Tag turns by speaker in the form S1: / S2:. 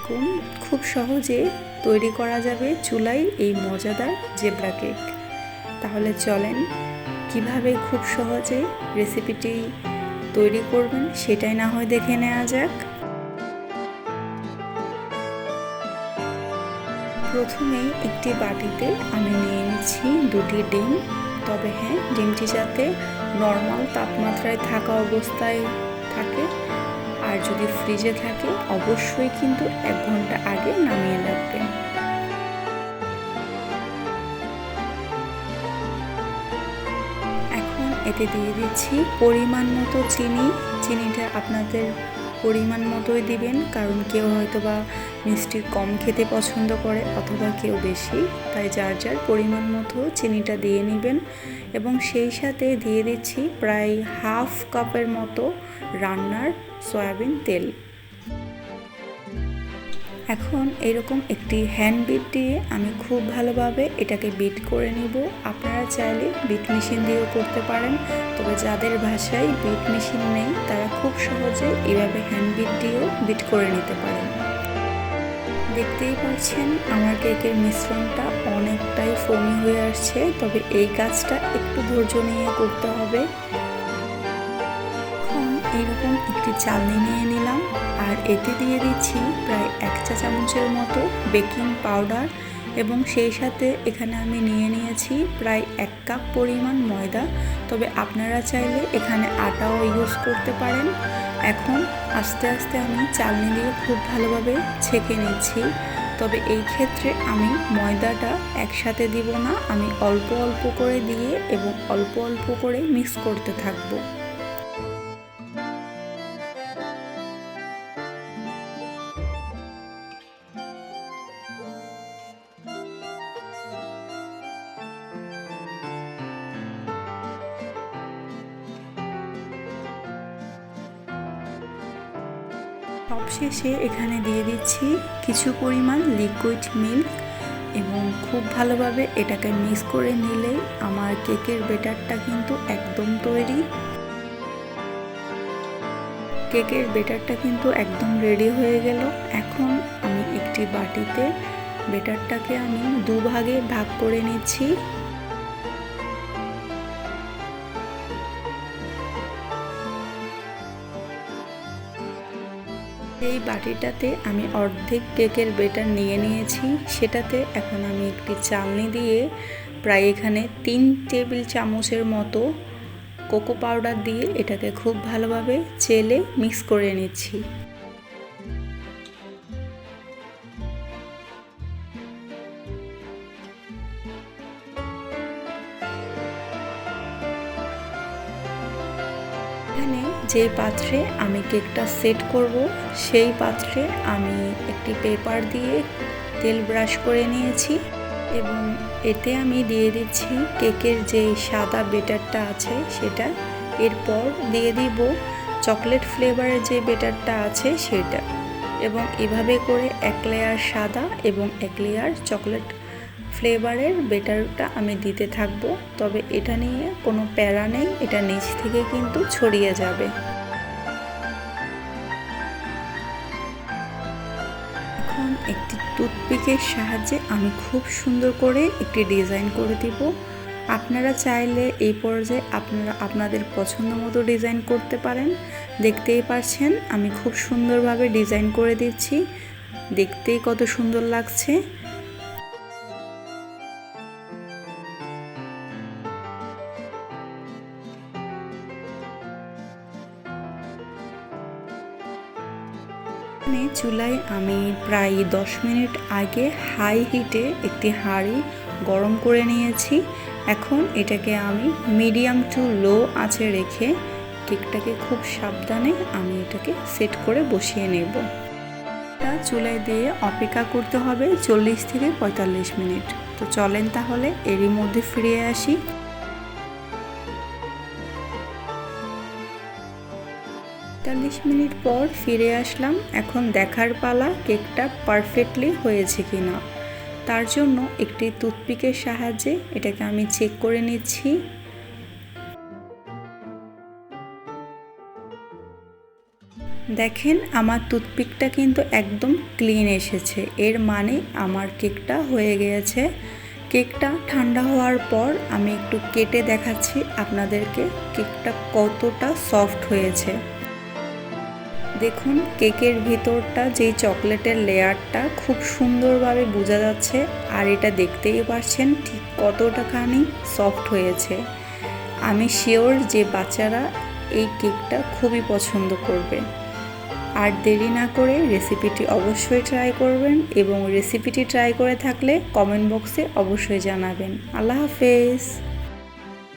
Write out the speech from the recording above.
S1: আলাইকুম। খুব সহজে তৈরি করা যাবে চুলায় এই মজাদার জেব্রা কেক। তাহলে চলেন কিভাবে খুব সহজে রেসিপিটি তৈরি করবেন সেটাই না হয় দেখে নেওয়া যাক। প্রথমে একটি বাটিতে আমি নিয়ে নিচ্ছি 2টি ডিম। তবে হ্যাঁ, ডিমটি যাতে নর্মাল তাপমাত্রায় থাকা অবস্থায় থাকে, আর যদি ফ্রিজে থাকে অবশ্যই কিন্তু 1 ঘন্টা আগে নামিয়ে রাখবেন। এখন এতে দিয়ে দিচ্ছি পরিমাণ মতো চিনি। চিনিটা আপনাদের পরিমাণ মতোই দিবেন, কারণ কেউ হয়তো বা মিষ্টি কম খেতে পছন্দ করে অথবা কেউ বেশি, তাই যার যার পরিমাণ মতো চিনিটা দিয়ে নেবেন। এবং সেই সাথে দিয়ে দিচ্ছি প্রায় হাফ কাপের মতো রান্নার সয়াবিন তেল। এখন এরকম একটি হ্যান্ড বিট দিয়ে আমি খুব ভালোভাবে এটাকে বিট করে নিব। আপনারা চাইলে বিট মেশিন দিয়েও করতে পারেন, তবে যাদের বাসায় বিট মেশিন নেই তারা খুব সহজে এভাবে হ্যান্ড বিট দিয়েও বিট করে নিতে পারেন। দেখতেই পাচ্ছেন আমার কেকের মিশ্রণটা অনেকটাই ফোমি হয়ে আসছে, তবে এই কাজটা একটু ধৈর্য নিয়ে করতে হবে। এখন এইরকম একটি চালনি নিয়ে নিলাম, আর এতে দিয়ে দিচ্ছি প্রায় 1 চা চামচের মতো বেকিং পাউডার, এবং সেই সাথে এখানে আমি নিয়ে নিয়েছি প্রায় 1 কাপ পরিমাণ ময়দা। তবে আপনারা চাইলে এখানে আটাও ইউজ করতে পারেন। এখন আস্তে আস্তে আমি চালনি দিয়ে খুব ভালোভাবে ছেঁকে নিচ্ছি। তবে এই ক্ষেত্রে আমি ময়দাটা একসাথে দিব না, আমি অল্প অল্প করে দিয়ে এবং অল্প অল্প করে মিক্স করতে থাকবো। সবশেষে এখানে দিয়ে দিচ্ছি কিছু পরিমাণ লিকুইড মিল্ক, এবং খুব ভালোভাবে এটাকে মিক্স করে নিলেই আমার কেকের ব্যাটারটা কিন্তু একদম তৈরি। কেকের ব্যাটারটা কিন্তু একদম রেডি হয়ে গেল। এখন আমি একটি বাটিতে ব্যাটারটাকে আমি 2 ভাগে ভাগ করে নিচ্ছি। এই বাটিটাতে আমি অর্ধেক কেকের ব্যাটার নিয়ে নিয়েছি। সেটাতে এখন আমি একটি চালনি দিয়ে প্রায় এখানে 3 টেবিল চামচের মতো কোকো পাউডার দিয়ে এটাকে খুব ভালোভাবে চেলে মিক্স করে নিচ্ছি। এখানে যে পাত্রে আমি কেকটা সেট করব সেই পাত্রে আমি একটি পেপার দিয়ে তেল ব্রাশ করে নিয়েছি, এবং এতে আমি দিয়ে দিচ্ছি কেকের যে সাদা ব্যাটারটা আছে সেটা। এরপর দিয়ে দিব চকলেট ফ্লেভারের যে ব্যাটারটা আছে সেটা, এবং এভাবে করে 1 লেয়ার সাদা এবং 1 লেয়ার চকলেট ফ্লেভারের ব্যাটারটা আমি দিতে থাকবো। তবে এটা নিয়ে কোনো প্যারা নেই, এটা নিচ থেকে কিন্তু ছড়িয়ে যাবে। এখন একটি টুথপিকের সাহায্যে আমি খুব সুন্দর করে একটি ডিজাইন করে দিব। আপনারা চাইলে এই পর্যায়ে আপনারা আপনাদের পছন্দ মতো ডিজাইন করতে পারেন। দেখতেই পাচ্ছেন আমি খুব সুন্দরভাবে ডিজাইন করে দিচ্ছি, দেখতেই কত সুন্দর লাগছে। চুলায় আমি প্রায় 10 মিনিট আগে হাই হিটে একটি হাঁড়ি গরম করে নিয়েছি। এখন এটাকে আমি মিডিয়াম টু লো আঁচে রেখে কেকটাকে খুব সাবধানে আমি এটাকে সেট করে বসিয়ে নেব। এটা চুলায় দিয়ে অপেক্ষা করতে হবে 40 থেকে 45 মিনিট। তো চলেন তাহলে এরই মধ্যে ফিরে আসি। 45 মিনিট পর ফিরে আসলাম। এখন দেখার পালা কেকটা পারফেক্টলি হয়েছে কিনা। তার জন্য একটি টুথপিকের সাহায্যে এটাকে আমি চেক করে নিচ্ছি। এখন 1 ঘন্টা দেখেন আমার টুথপিকটা কিন্তু একদম ক্লিন এসেছে, এর মানে আমার কেকটা হয়ে গিয়েছে। কেকটা ঠান্ডা হওয়ার পর আমি একটু কেটে দেখাচ্ছি আপনাদেরকে কেকটা কতটা সফট হয়েছে। দেখুন কেকের ভিতরটা যেই চকলেটের লেয়ারটা খুব সুন্দরভাবে বোঝা যাচ্ছে, আর এটা দেখতেই পারছেন ঠিক কতটাখানি সফট হয়েছে। আমি শিওর যে বাচ্চারা এই কেকটা খুবই পছন্দ করবে। আর দেরি না করে রেসিপিটি অবশ্যই ট্রাই করবেন, এবং রেসিপিটি ট্রাই করে থাকলে কমেন্ট বক্সে অবশ্যই জানাবেন। আল্লাহ হাফেজ।